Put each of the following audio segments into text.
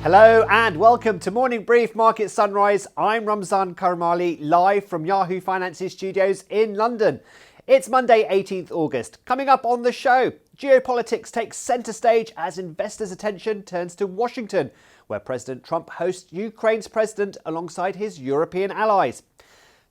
Hello and welcome to Morning Brief Market Sunrise. I'm Ramzan Karmali, live from Yahoo Finance's studios in London. It's Monday, 18th August. Coming up on the show, geopolitics takes centre stage as investors' attention turns to Washington, where President Trump hosts Ukraine's president alongside his European allies.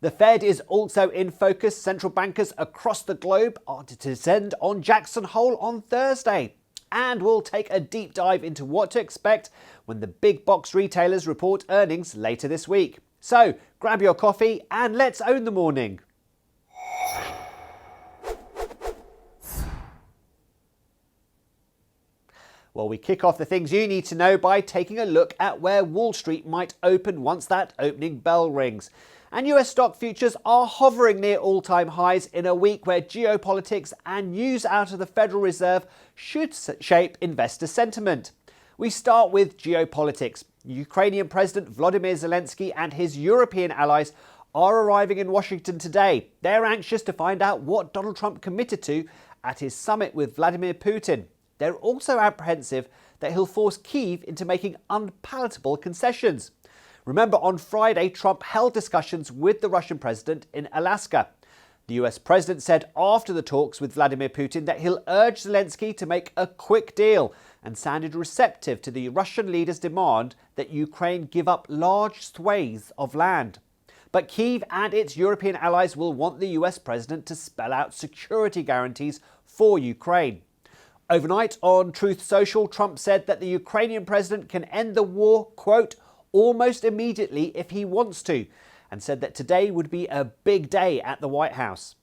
The Fed is also in focus. Central bankers across the globe are to descend on Jackson Hole on Thursday. And we'll take a deep dive into what to expect when the big box retailers report earnings later this week. So grab your coffee and let's own the morning. Well, we kick off the things you need to know by taking a look at where Wall Street might open once that opening bell rings. And US stock futures are hovering near all-time highs in a week where geopolitics and news out of the Federal Reserve should shape investor sentiment. We start with geopolitics. Ukrainian President Volodymyr Zelensky and his European allies are arriving in Washington today. They're anxious to find out what Donald Trump committed to at his summit with Vladimir Putin. They're also apprehensive that he'll force Kyiv into making unpalatable concessions. Remember, on Friday, Trump held discussions with the Russian president in Alaska. The US president said after the talks with Vladimir Putin that he'll urge Zelensky to make a quick deal and sounded receptive to the Russian leader's demand that Ukraine give up large swathes of land. But Kyiv and its European allies will want the US president to spell out security guarantees for Ukraine. Overnight on Truth Social, Trump said that the Ukrainian president can end the war, quote, almost immediately if he wants to, and said that today would be a big day at the White House.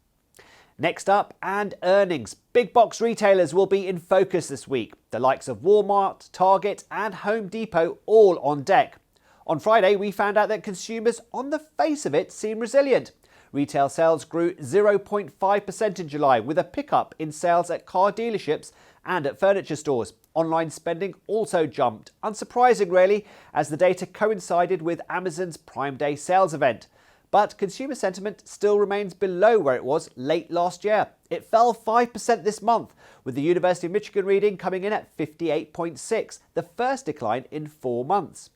Next up, and earnings. Big box retailers will be in focus this week. The likes of Walmart, Target and Home Depot all on deck. On Friday, we found out that consumers on the face of it seem resilient. Retail sales grew 0.5% in July, with a pickup in sales at car dealerships and at furniture stores. Online spending also jumped, unsurprising really, as the data coincided with Amazon's Prime Day sales event. But consumer sentiment still remains below where it was late last year. It fell 5% this month, with the University of Michigan reading coming in at 58.6, the first decline in 4 months.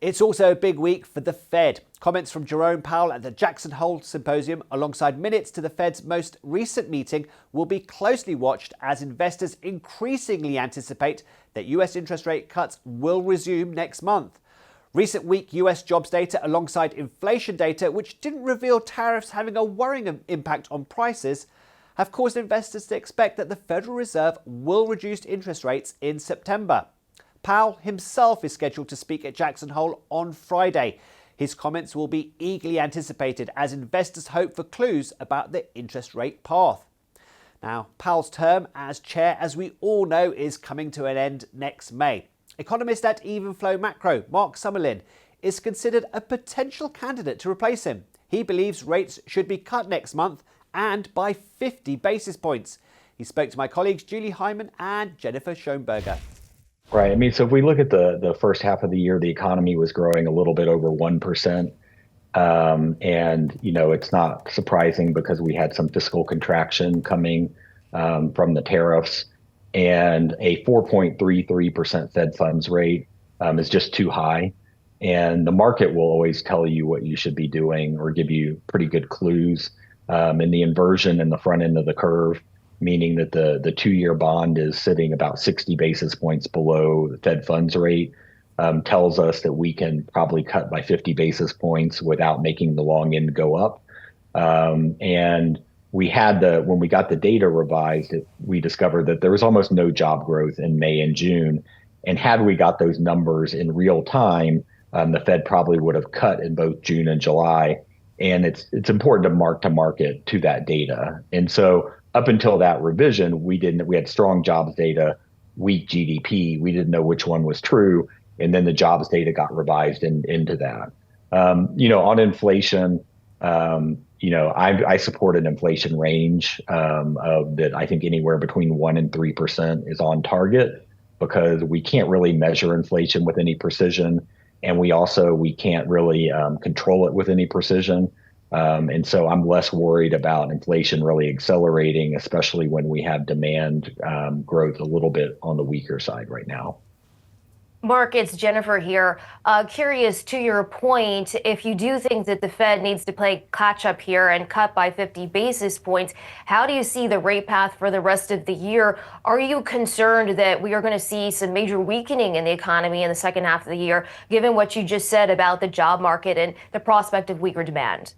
It's also a big week for the Fed. Comments from Jerome Powell at the Jackson Hole Symposium, alongside minutes to the Fed's most recent meeting, will be closely watched as investors increasingly anticipate that US interest rate cuts will resume next month. Recent week US jobs data alongside inflation data, which didn't reveal tariffs having a worrying impact on prices, have caused investors to expect that the Federal Reserve will reduce interest rates in September. Powell himself is scheduled to speak at Jackson Hole on Friday. His comments will be eagerly anticipated as investors hope for clues about the interest rate path. Now, Powell's term as chair, as we all know, is coming to an end next May. Economist at Evenflow Macro, Mark Summerlin, is considered a potential candidate to replace him. He believes rates should be cut next month and by 50 basis points. He spoke to my colleagues Julie Hyman and Jennifer Schoenberger. Right. I mean, so if we look at the first half of the year, the economy was growing a little bit over 1%. And, it's not surprising because we had some fiscal contraction coming from the tariffs, and a 4.33% Fed funds rate is just too high. And the market will always tell you what you should be doing or give you pretty good clues. And the inversion in the front end of the curve, meaning that the 2-year bond is sitting about 60 basis points below the Fed funds rate, tells us that we can probably cut by 50 basis points without making the long end go up. And when we got the data revised, we discovered that there was almost no job growth in May and June. And had we got those numbers in real time, the Fed probably would have cut in both June and July. And it's important to market to that data. And so up until that revision, we had strong jobs data, weak GDP. We didn't know which one was true. And then the jobs data got revised into that. On inflation, I support an inflation range of that. I think anywhere between 1% and 3% is on target, because we can't really measure inflation with any precision. And we can't really control it with any precision. And so I'm less worried about inflation really accelerating, especially when we have demand growth a little bit on the weaker side right now. Mark, it's Jennifer here. Curious to your point, if you do think that the Fed needs to play catch up here and cut by 50 basis points, how do you see the rate path for the rest of the year? Are you concerned that we are going to see some major weakening in the economy in the second half of the year, given what you just said about the job market and the prospect of weaker demand?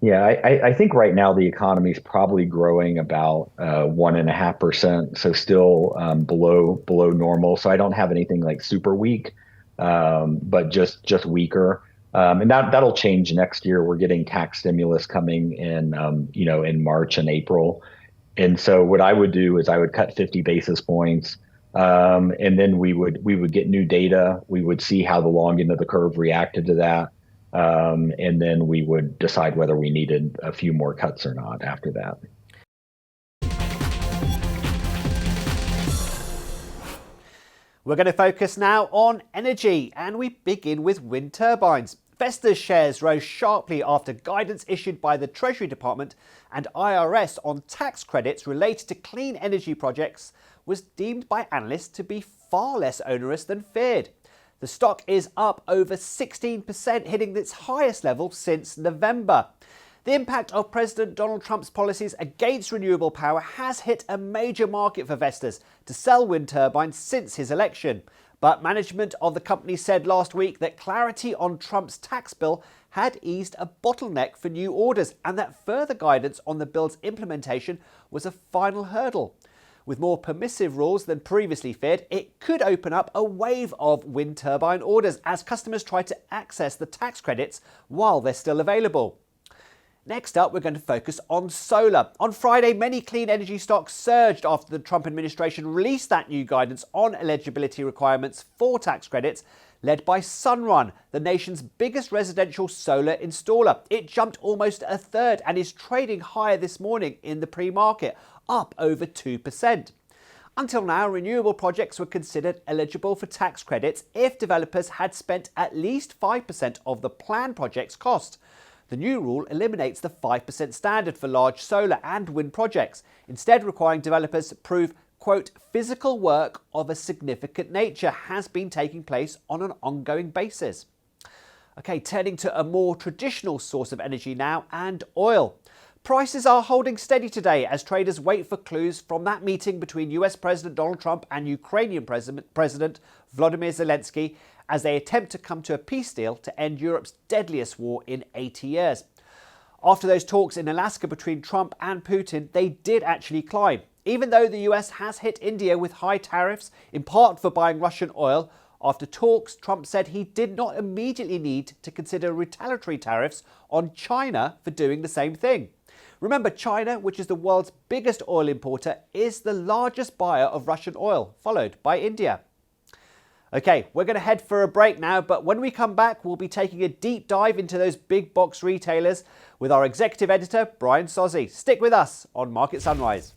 Yeah, I think right now the economy is probably growing about 1.5%, so still below normal. So I don't have anything like super weak, but just weaker. And that'll change next year. We're getting tax stimulus coming in, in March and April. And so what I would do is I would cut 50 basis points, and then we would get new data. We would see how the long end of the curve reacted to that. And then we would decide whether we needed a few more cuts or not after that. We're going to focus now on energy, and we begin with wind turbines. Vestas shares rose sharply after guidance issued by the Treasury Department and IRS on tax credits related to clean energy projects was deemed by analysts to be far less onerous than feared. The stock is up over 16%, hitting its highest level since November. The impact of President Donald Trump's policies against renewable power has hit a major market for Vestas to sell wind turbines since his election. But management of the company said last week that clarity on Trump's tax bill had eased a bottleneck for new orders and that further guidance on the bill's implementation was a final hurdle. With more permissive rules than previously feared, it could open up a wave of wind turbine orders as customers try to access the tax credits while they're still available. Next up, we're going to focus on solar. On Friday, many clean energy stocks surged after the Trump administration released that new guidance on eligibility requirements for tax credits, led by Sunrun, the nation's biggest residential solar installer. It jumped almost a third and is trading higher this morning in the pre-market, up over 2%. Until now, renewable projects were considered eligible for tax credits if developers had spent at least 5% of the planned project's cost. The new rule eliminates the 5% standard for large solar and wind projects, instead requiring developers to prove, quote, physical work of a significant nature has been taking place on an ongoing basis. Okay, turning to a more traditional source of energy now, and oil. Prices are holding steady today as traders wait for clues from that meeting between US President Donald Trump and Ukrainian President Volodymyr Zelensky as they attempt to come to a peace deal to end Europe's deadliest war in 80 years. After those talks in Alaska between Trump and Putin, they did actually climb. Even though the US has hit India with high tariffs, in part for buying Russian oil, after talks, Trump said he did not immediately need to consider retaliatory tariffs on China for doing the same thing. Remember, China, which is the world's biggest oil importer, is the largest buyer of Russian oil, followed by India. Okay, we're going to head for a break now, but when we come back, we'll be taking a deep dive into those big box retailers with our executive editor, Brian Sozzi. Stick with us on Market Sunrise.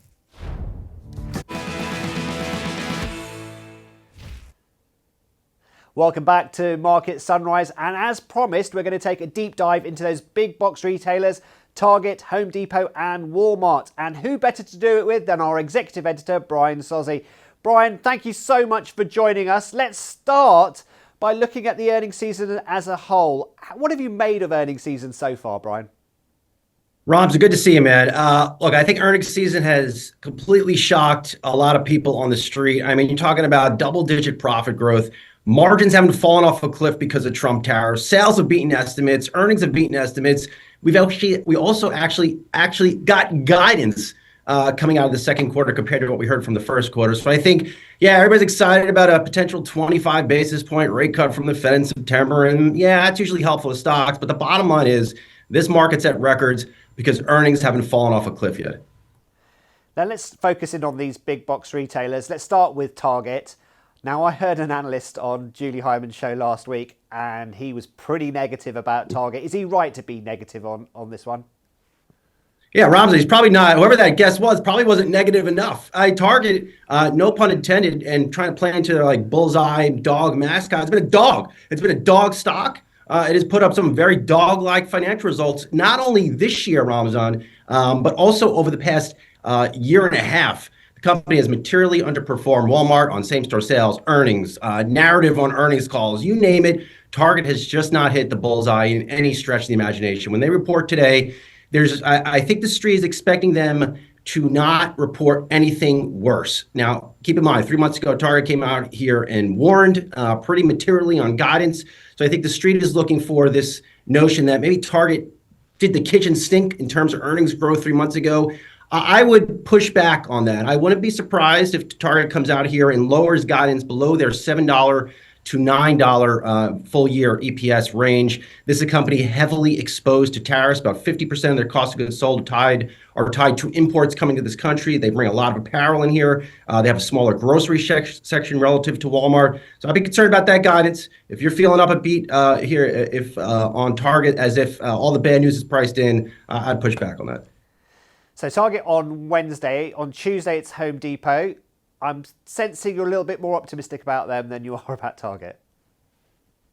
Welcome back to Market Sunrise, and as promised, we're going to take a deep dive into those big box retailers, Target, Home Depot and Walmart. And who better to do it with than our executive editor, Brian Sozzi. Brian, thank you so much for joining us. Let's start by looking at the earnings season as a whole. What have you made of earnings season so far, Brian? Rob, good to see you, man. Look, I think earnings season has completely shocked a lot of people on the street. I mean, you're talking about double-digit profit growth. Margins haven't fallen off a cliff because of Trump tariffs. Sales have beaten estimates. Earnings have beaten estimates. We also actually got guidance coming out of the second quarter compared to what we heard from the first quarter. So I think, yeah, everybody's excited about a potential 25 basis point rate cut from the Fed in September. And yeah, that's usually helpful to stocks. But the bottom line is this market's at records because earnings haven't fallen off a cliff yet. Now let's focus in on these big box retailers. Let's start with Target. Now, I heard an analyst on Julie Hyman's show last week, and he was pretty negative about Target. Is he right to be negative on this one? Yeah, Ramzan, he's probably not. Whoever that guest was probably wasn't negative enough. Target, no pun intended, and trying to play into their like bullseye dog mascot. It's been a dog. It's been a dog stock. It has put up some very dog-like financial results, not only this year, Ramzan, but also over the past year and a half. The company has materially underperformed Walmart on same-store sales, earnings, narrative on earnings calls, you name it. Target has just not hit the bullseye in any stretch of the imagination. When they report today, I think the street is expecting them to not report anything worse. Now, keep in mind, 3 months ago, Target came out here and warned pretty materially on guidance. So I think the street is looking for this notion that maybe Target did the kitchen sink in terms of earnings growth 3 months ago. I would push back on that. I wouldn't be surprised if Target comes out here and lowers guidance below their $7 to $9 full year EPS range. This is a company heavily exposed to tariffs. About 50% of their cost of goods sold are tied to imports coming to this country. They bring a lot of apparel in here. They have a smaller grocery section relative to Walmart. So I'd be concerned about that guidance. If you're feeling up a beat here, if on Target, as if all the bad news is priced in, I'd push back on that. So Target on Wednesday. On Tuesday, it's Home Depot. I'm sensing you're a little bit more optimistic about them than you are about Target.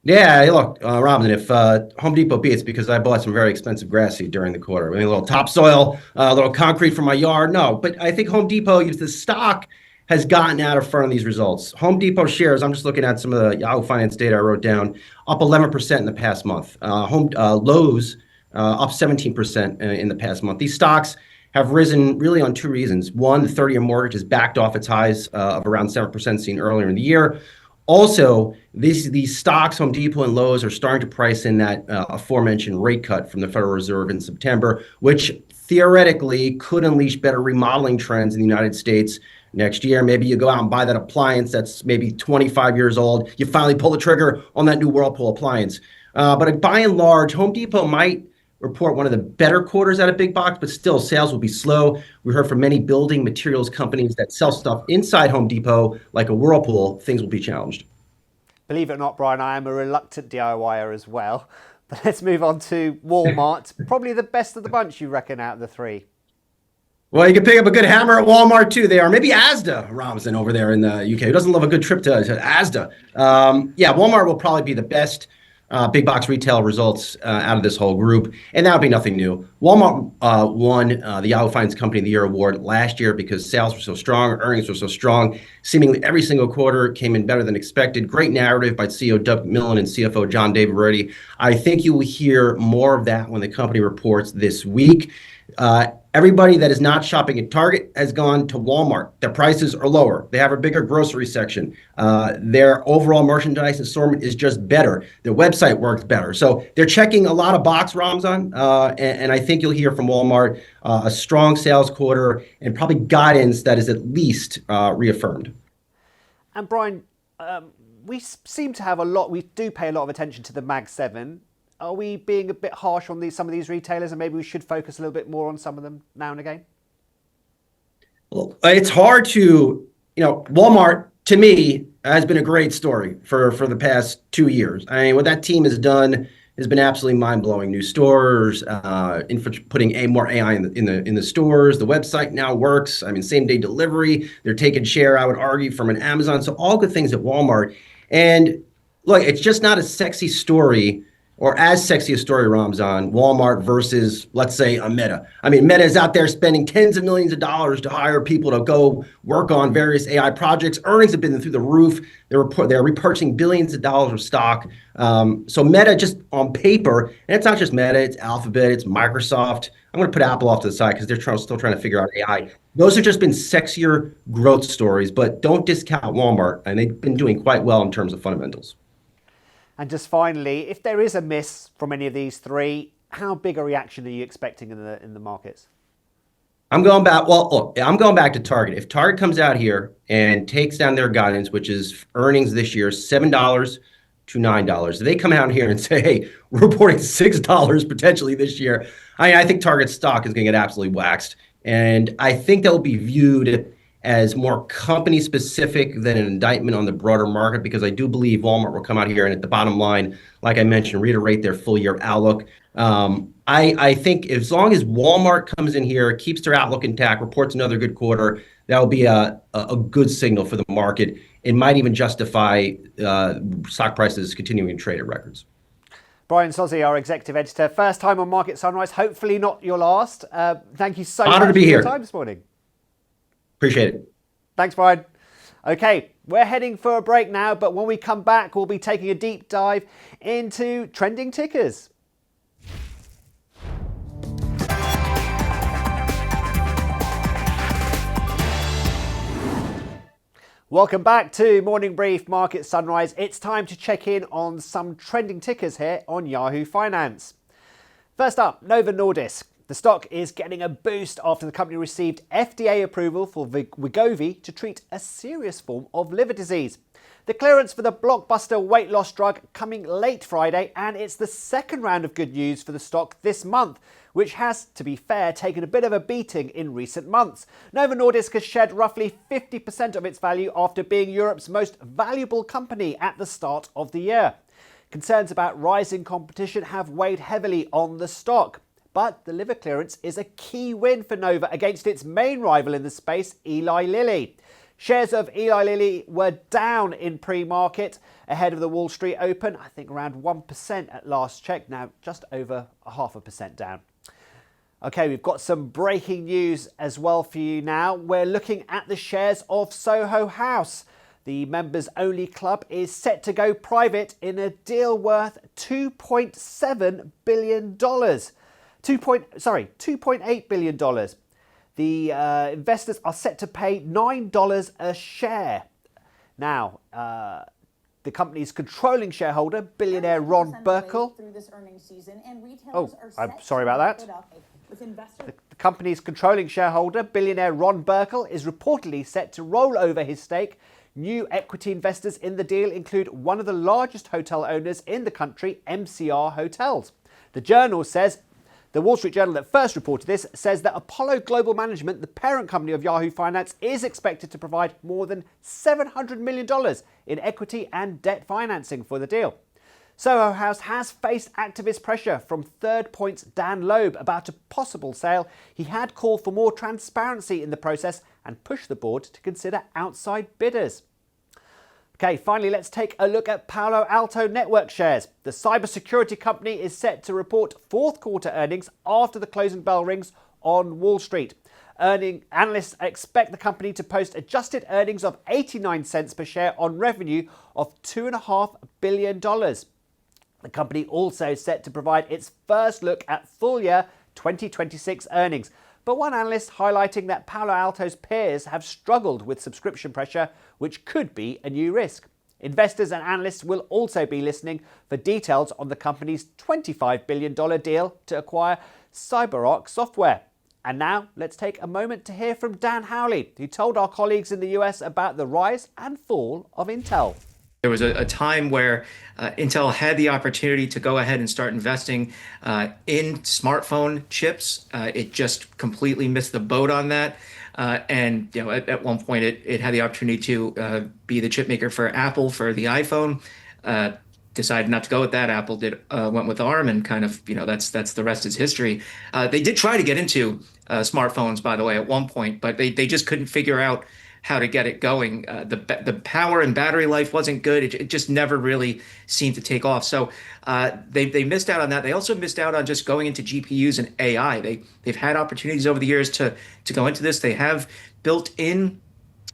Yeah, hey, look, Ramzan, if Home Depot beats because I bought some very expensive grass seed during the quarter. I mean, a little topsoil, a little concrete for my yard. No, but I think Home Depot, the stock has gotten out of front of these results. Home Depot shares, I'm just looking at some of the Yahoo Finance data I wrote down, up 11% in the past month. Lowe's up 17% in the past month. These stocks have risen really on two reasons. One, the 30-year mortgage has backed off its highs of around 7% seen earlier in the year. Also, these stocks, Home Depot and Lowe's, are starting to price in that aforementioned rate cut from the Federal Reserve in September, which theoretically could unleash better remodeling trends in the United States next year. Maybe you go out and buy that appliance that's maybe 25 years old. You finally pull the trigger on that new Whirlpool appliance. But by and large, Home Depot might report one of the better quarters out of big box, but still sales will be slow. We heard from many building materials companies that sell stuff inside Home Depot, like a Whirlpool, things will be challenged. Believe it or not, Brian, I am a reluctant DIYer as well. But let's move on to Walmart. Probably the best of the bunch, you reckon, out of the three. Well, you can pick up a good hammer at Walmart too. They are maybe Asda, Ramzan, over there in the UK. Who doesn't love a good trip to Asda? Yeah, Walmart will probably be the best big box retail results out of this whole group, and that would be nothing new. Walmart won the Yahoo Finance Company of the Year award last year because sales were so strong, earnings were so strong. Seemingly every single quarter came in better than expected. Great narrative by CEO Doug Millen and CFO John David Reddy. I think you will hear more of that when the company reports this week. Everybody that is not shopping at Target has gone to Walmart. Their prices are lower. They have a bigger grocery section. Their overall merchandise assortment is just better. Their website works better. So they're checking a lot of box, Ramzan, and I think you'll hear from Walmart a strong sales quarter and probably guidance that is at least reaffirmed. And Brian, we seem to have we do pay a lot of attention to the Mag 7. Are we being a bit harsh on some of these retailers, and maybe we should focus a little bit more on some of them now and again? Well, it's hard to, Walmart, to me, has been a great story for the past 2 years. I mean, what that team has done has been absolutely mind-blowing. New stores, putting more AI in the stores. The website now works. I mean, same-day delivery. They're taking share, I would argue, from an Amazon. So all good things at Walmart. And look, it's just not a sexy story, or as sexy a story, Ramzan, Walmart versus, let's say, a Meta. I mean, Meta is out there spending tens of millions of dollars to hire people to go work on various AI projects. Earnings have been through the roof. They're repurchasing billions of dollars of stock. So Meta, just on paper, and it's not just Meta, it's Alphabet, it's Microsoft. I'm going to put Apple off to the side because they're still trying to figure out AI. Those have just been sexier growth stories, but don't discount Walmart, and they've been doing quite well in terms of fundamentals. And just finally, if there is a miss from any of these three, how big a reaction are you expecting in the markets? I'm going back. Well, look, I'm going back to Target. If Target comes out here and takes down their guidance, which is earnings this year, $7 to $9, they come out here and say, hey, we're reporting $6 potentially this year. I think Target stock is going to get absolutely waxed. And I think they'll be viewed as more company specific than an indictment on the broader market, because I do believe Walmart will come out here and at the bottom line, like I mentioned, reiterate their full year outlook. I think as long as Walmart comes in here, keeps their outlook intact, reports another good quarter, that will be a good signal for the market. It might even justify stock prices continuing to trade at records. Brian Sozzi, our executive editor, first time on Market Sunrise, hopefully not your last. Thank you so much to be for here. your time this morning. Appreciate it. Thanks, Brian. Okay, we're heading for a break now, but when we come back, we'll be taking a deep dive into trending tickers. Welcome back to Morning Brief Market Sunrise. It's time to check in on some trending tickers here on Yahoo Finance. First up, Novo Nordisk. The stock is getting a boost after the company received FDA approval for Wegovy to treat a serious form of liver disease. The clearance for the blockbuster weight loss drug coming late Friday, and it's the second round of good news for the stock this month, which has, to be fair, taken a bit of a beating in recent months. Novo Nordisk has shed roughly 50% of its value after being Europe's most valuable company at the start of the year. Concerns about rising competition have weighed heavily on the stock. But the liver clearance is a key win for Novo against its main rival in the space, Eli Lilly. Shares of Eli Lilly were down in pre-market ahead of the Wall Street Open, I think around 1% at last check, now just over 0.5% down. Okay, we've got some breaking news as well for you now. We're looking at the shares of Soho House. The members-only club is set to go private in a deal worth $2.7 billion. $2.8 billion. The investors are set to pay $9 a share. Now, the company's controlling shareholder, billionaire Ron Burkle. I'm sorry about that. The company's controlling shareholder, billionaire Ron Burkle, is reportedly set to roll over his stake. New equity investors in the deal include one of the largest hotel owners in the country, MCR Hotels. The Wall Street Journal that first reported this says that Apollo Global Management, the parent company of Yahoo Finance, is expected to provide more than $700 million in equity and debt financing for the deal. Soho House has faced activist pressure from Third Point's Dan Loeb about a possible sale. He had called for more transparency in the process and pushed the board to consider outside bidders. Okay, finally, let's take a look at Palo Alto Network shares. The cybersecurity company is set to report fourth quarter earnings after the closing bell rings on Wall Street. Analysts expect the company to post adjusted earnings of 89 cents per share on revenue of $2.5 billion. The company also set to provide its first look at full year 2026 earnings. But one analyst highlighting that Palo Alto's peers have struggled with subscription pressure, which could be a new risk. Investors and analysts will also be listening for details on the company's $25 billion deal to acquire CyberArk Software. And now let's take a moment to hear from Dan Howley, who told our colleagues in the US about the rise and fall of Intel. There was a time where Intel had the opportunity to go ahead and start investing in smartphone chips. It just completely missed the boat on that. And at one point, it had the opportunity to be the chip maker for Apple for the iPhone. Decided not to go with that. Apple went with ARM, and kind of that's the rest is history. They did try to get into smartphones, by the way, at one point, but they just couldn't figure out how to get it going. The power and battery life wasn't good. It just never really seemed to take off. So they missed out on that. They also missed out on just going into GPUs and AI. They've had opportunities over the years to go into this. They have built in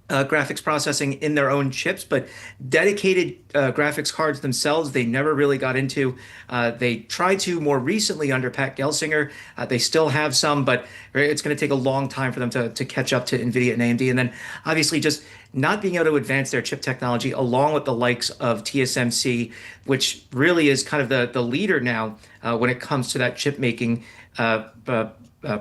graphics processing in their own chips, but dedicated graphics cards themselves, they never really got into. They tried to more recently under Pat Gelsinger. They still have some, but it's going to take a long time for them to catch up to NVIDIA and AMD. And then obviously just not being able to advance their chip technology along with the likes of TSMC, which really is kind of the leader now when it comes to that chip making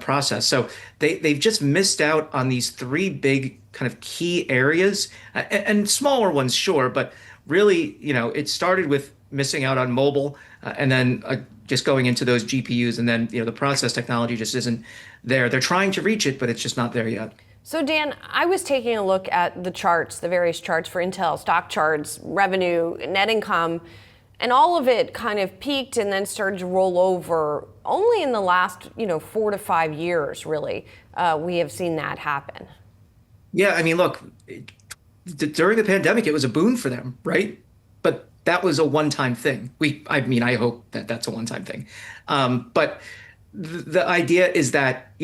process. So they've just missed out on these three big kind of key areas and smaller ones, sure, but really, it started with missing out on mobile and then just going into those GPUs, and then the process technology just isn't there. They're trying to reach it, but it's just not there yet. So Dan, I was taking a look at the charts, the various charts for Intel, stock charts, revenue, net income, and all of it kind of peaked and then started to roll over. Only in the last 4 to 5 years, really, we have seen that happen. Yeah, I mean, look, during the pandemic, it was a boon for them, right? But that was a one-time thing. I hope that that's a one-time thing. But the idea is that,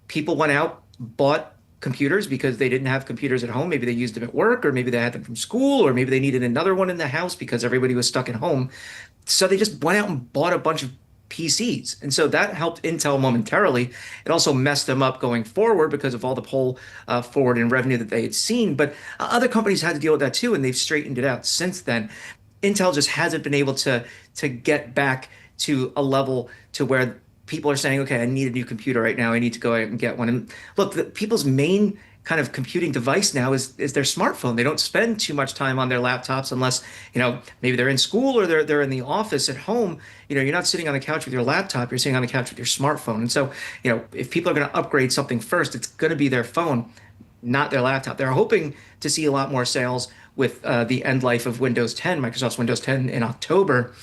people went out, bought computers because they didn't have computers at home. Maybe they used them at work, or maybe they had them from school, or maybe they needed another one in the house because everybody was stuck at home. So they just went out and bought a bunch of PCs. And so that helped Intel momentarily. It also messed them up going forward because of all the pull forward in revenue that they had seen. But other companies had to deal with that too, and they've straightened it out since then. Intel just hasn't been able to get back to a level to where people are saying, okay, I need a new computer right now. I need to go out and get one. And look, people's main kind of computing device now is their smartphone. They don't spend too much time on their laptops unless, maybe they're in school or they're in the office at home. You're not sitting on the couch with your laptop, you're sitting on the couch with your smartphone. And so, if people are going to upgrade something first, it's going to be their phone, not their laptop. They're hoping to see a lot more sales with the end life of Windows 10, Microsoft's Windows 10 in October.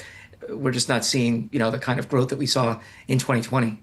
We're just not seeing, the kind of growth that we saw in 2020.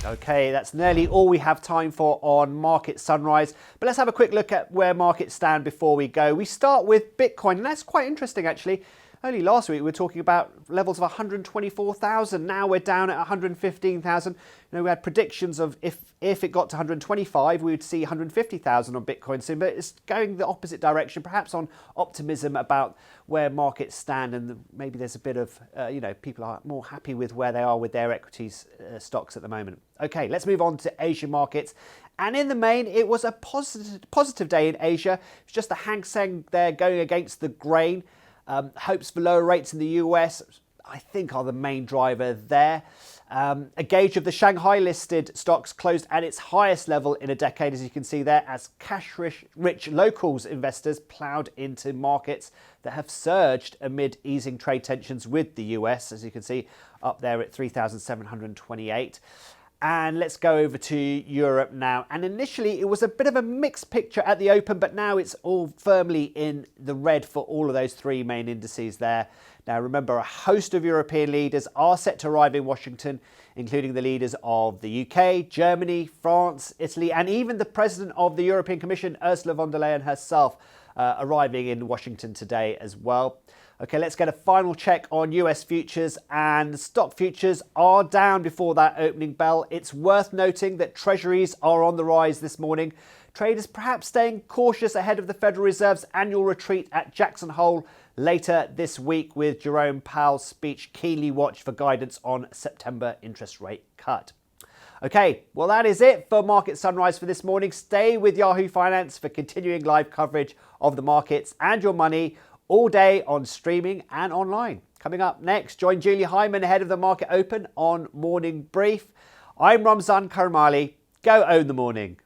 Okay, that's nearly all we have time for on Market Sunrise. But let's have a quick look at where markets stand before we go. We start with Bitcoin, and that's quite interesting actually. Only last week we were talking about levels of 124,000. Now we're down at 115,000. We had predictions of if it got to 125, we would see 150,000 on Bitcoin soon. But it's going the opposite direction, perhaps on optimism about where markets stand, and maybe there's a bit of people are more happy with where they are with their equities stocks at the moment. Okay, let's move on to Asian markets. And in the main, it was a positive day in Asia. It's just the Hang Seng there going against the grain. Hopes for lower rates in the US, I think, are the main driver there. A gauge of the Shanghai listed stocks closed at its highest level in a decade, as you can see there, as cash-rich locals investors ploughed into markets that have surged amid easing trade tensions with the US, as you can see up there at 3,728. And let's go over to Europe now. And initially, it was a bit of a mixed picture at the open, but now it's all firmly in the red for all of those three main indices there. Now, remember, a host of European leaders are set to arrive in Washington, including the leaders of the UK, Germany, France, Italy, and even the president of the European Commission, Ursula von der Leyen herself, arriving in Washington today as well. Okay, let's get a final check on US futures, and stock futures are down before that opening bell. It's worth noting that treasuries are on the rise this morning. Traders perhaps staying cautious ahead of the Federal Reserve's annual retreat at Jackson Hole later this week, with Jerome Powell's speech keenly watched for guidance on September interest rate cut. Okay, well, that is it for Market Sunrise for this morning. Stay with Yahoo Finance for continuing live coverage of the markets and your money all day on streaming and online. Coming up next, join Julie Hyman ahead of the market open on Morning Brief. I'm Ramzan Karmali. Go own the morning.